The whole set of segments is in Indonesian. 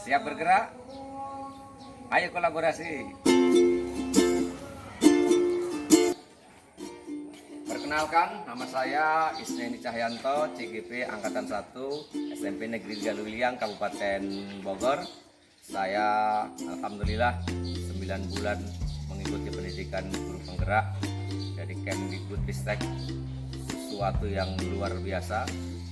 Siap bergerak? Ayo kolaborasi. Perkenalkan, nama saya Isneni Cahyanto, CGP Angkatan 1, SMP Negeri 3 Luwiliang, Kabupaten Bogor. Saya alhamdulillah 9 bulan mengikuti pendidikan guru penggerak dari Kemdikbudristek. Sesuatu yang luar biasa,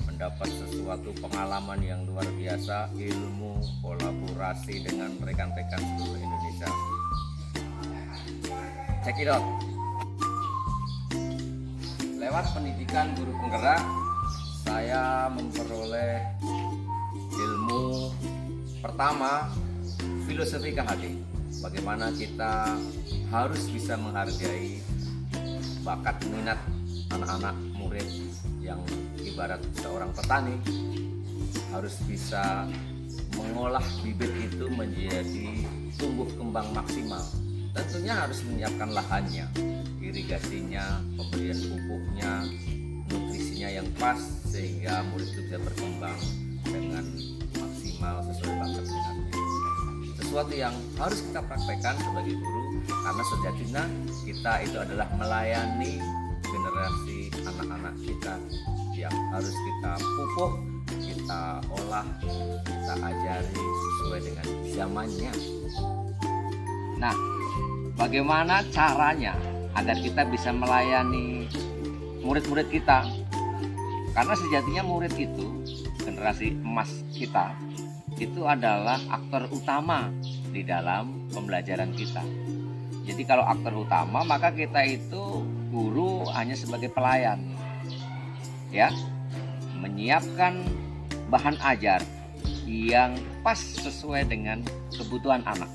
mendapat sesuatu pengalaman yang luar biasa, ilmu kolaborasi dengan rekan-rekan seluruh Indonesia. Check it out. Lewat pendidikan guru penggerak, saya memperoleh ilmu pertama, filosofi KHD. Bagaimana kita harus bisa menghargai bakat minat anak-anak murid yang ibarat seorang petani, harus bisa mengolah bibit itu menjadi tumbuh kembang maksimal. Tentunya harus menyiapkan lahannya, irigasinya, pemberian pupuknya, nutrisinya yang pas sehingga murid itu bisa berkembang dengan maksimal sesuai bakat minatnya. Sesuatu yang harus kita praktekkan sebagai guru, karena sejatinya kita itu adalah melayani generasi anak-anak kita yang harus kita pupuk, kita olah, kita ajari sesuai dengan zamannya. Nah, bagaimana caranya agar kita bisa melayani murid-murid kita? Karena sejatinya murid itu, generasi emas kita, itu adalah aktor utama di dalam pembelajaran kita. Jadi kalau aktor utama, maka kita itu guru hanya sebagai pelayan, ya, menyiapkan bahan ajar yang pas sesuai dengan kebutuhan anak.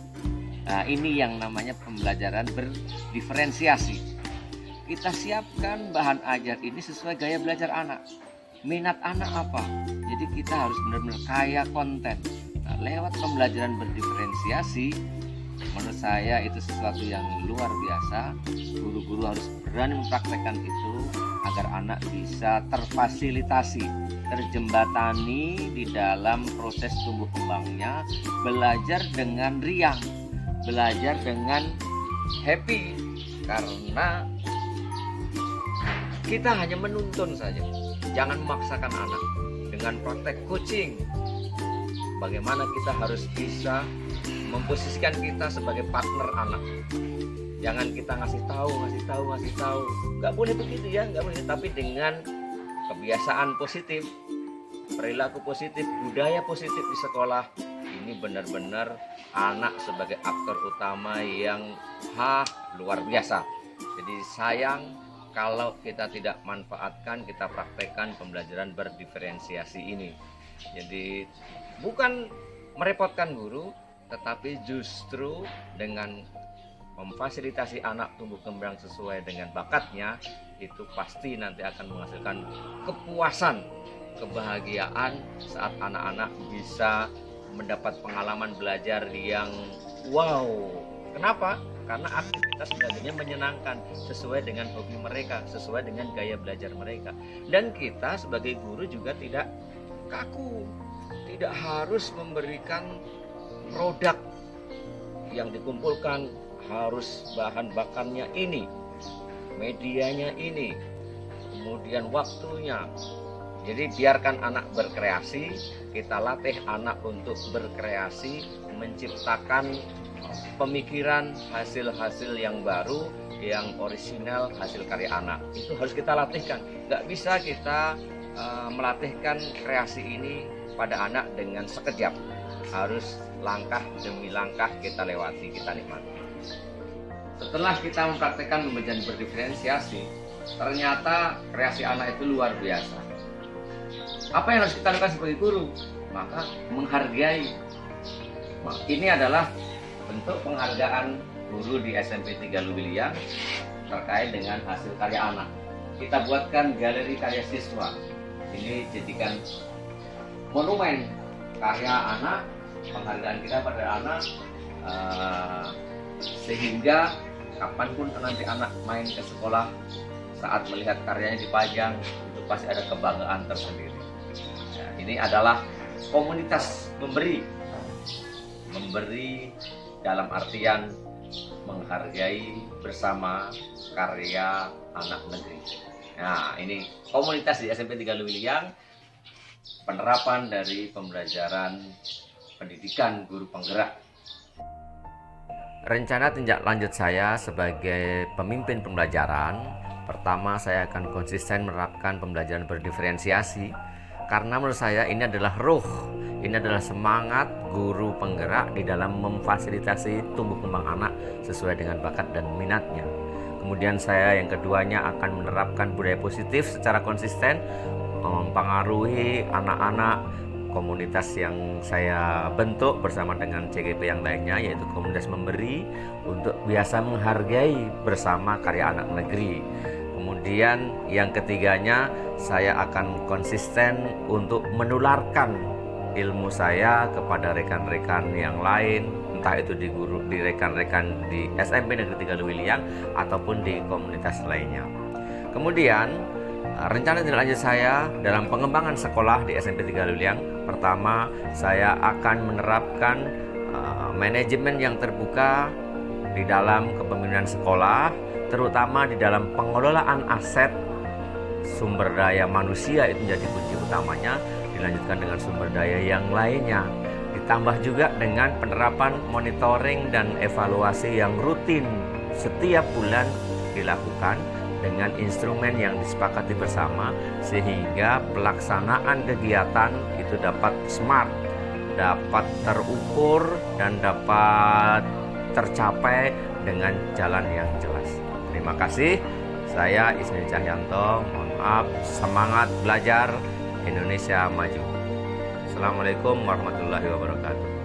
Nah, ini yang namanya pembelajaran berdiferensiasi. Kita siapkan bahan ajar ini sesuai gaya belajar anak. Minat anak apa? Jadi kita harus benar-benar kaya konten. Nah, lewat pembelajaran berdiferensiasi, menurut saya itu sesuatu yang luar biasa. Guru-guru harus berani mempraktekkan itu agar anak bisa terfasilitasi, terjembatani di dalam proses tumbuh kembangnya, belajar dengan riang, belajar dengan happy, karena kita hanya menuntun saja. Jangan memaksakan anak dengan praktek coaching. Bagaimana kita harus bisa memposisikan kita sebagai partner anak. Jangan kita ngasih tahu. Nggak boleh begitu ya, nggak boleh. Tapi dengan kebiasaan positif, perilaku positif, budaya positif di sekolah, ini benar-benar anak sebagai aktor utama yang luar biasa. Jadi sayang kalau kita tidak manfaatkan, kita praktekkan pembelajaran berdiferensiasi ini. Jadi bukan merepotkan guru, tetapi justru dengan memfasilitasi anak tumbuh kembang sesuai dengan bakatnya, itu pasti nanti akan menghasilkan kepuasan, kebahagiaan saat anak-anak bisa mendapat pengalaman belajar yang wow. Kenapa? Karena aktivitas belajarnya menyenangkan, sesuai dengan hobi mereka, sesuai dengan gaya belajar mereka. Dan kita sebagai guru juga tidak kaku, tidak harus memberikan produk yang dikumpulkan, harus bahan bakarnya ini, medianya ini, kemudian waktunya. Jadi biarkan anak berkreasi, kita latih anak untuk berkreasi, menciptakan pemikiran, hasil-hasil yang baru, yang orisinal, hasil karya anak. Itu harus kita latihkan. Nggak bisa kita melatihkan kreasi ini pada anak dengan sekejap. Harus langkah demi langkah kita lewati, kita nikmati. Setelah kita mempraktekkan pembelajaran berdiferensiasi, ternyata kreasi anak itu luar biasa. Apa yang harus kita lakukan sebagai guru? Maka menghargai. Ini adalah bentuk penghargaan guru di SMP 3 Luwiliang terkait dengan hasil karya anak. Kita buatkan galeri karya siswa. Ini jadikan monumen karya anak, penghargaan kita pada anak, sehingga kapanpun nanti anak main ke sekolah, saat melihat karyanya dipajang, itu pasti ada kebanggaan tersendiri. Nah, ini adalah komunitas memberi, Memberi dalam artian menghargai bersama karya anak negeri. Nah, ini komunitas di SMP 3 Luwiliang, penerapan dari pembelajaran pendidikan guru penggerak. Rencana tindak lanjut saya sebagai pemimpin pembelajaran, pertama saya akan konsisten menerapkan pembelajaran berdiferensiasi, karena menurut saya ini adalah ruh, ini adalah semangat guru penggerak di dalam memfasilitasi tumbuh kembang anak sesuai dengan bakat dan minatnya. Kemudian saya yang keduanya akan menerapkan budaya positif secara konsisten, mempengaruhi anak-anak komunitas yang saya bentuk bersama dengan CGP yang lainnya, yaitu komunitas memberi, untuk biasa menghargai bersama karya anak negeri. Kemudian yang ketiganya, saya akan konsisten untuk menularkan ilmu saya kepada rekan-rekan yang lain, entah itu di rekan-rekan di SMP Negeri 3 Luwiliang ataupun di komunitas lainnya. Kemudian rencana tindak lanjut saya dalam pengembangan sekolah di SMP 3 Luwiliang, pertama saya akan menerapkan manajemen yang terbuka di dalam kepemimpinan sekolah, terutama di dalam pengelolaan aset sumber daya manusia. Itu menjadi kunci utamanya, dilanjutkan dengan sumber daya yang lainnya, ditambah juga dengan penerapan monitoring dan evaluasi yang rutin setiap bulan dilakukan dengan instrumen yang disepakati bersama, sehingga pelaksanaan kegiatan itu dapat smart, dapat terukur, dan dapat tercapai dengan jalan yang jelas. Terima kasih. Saya Isnin Cahyanto. Mohon maaf. Semangat belajar, Indonesia maju. Assalamualaikum warahmatullahi wabarakatuh.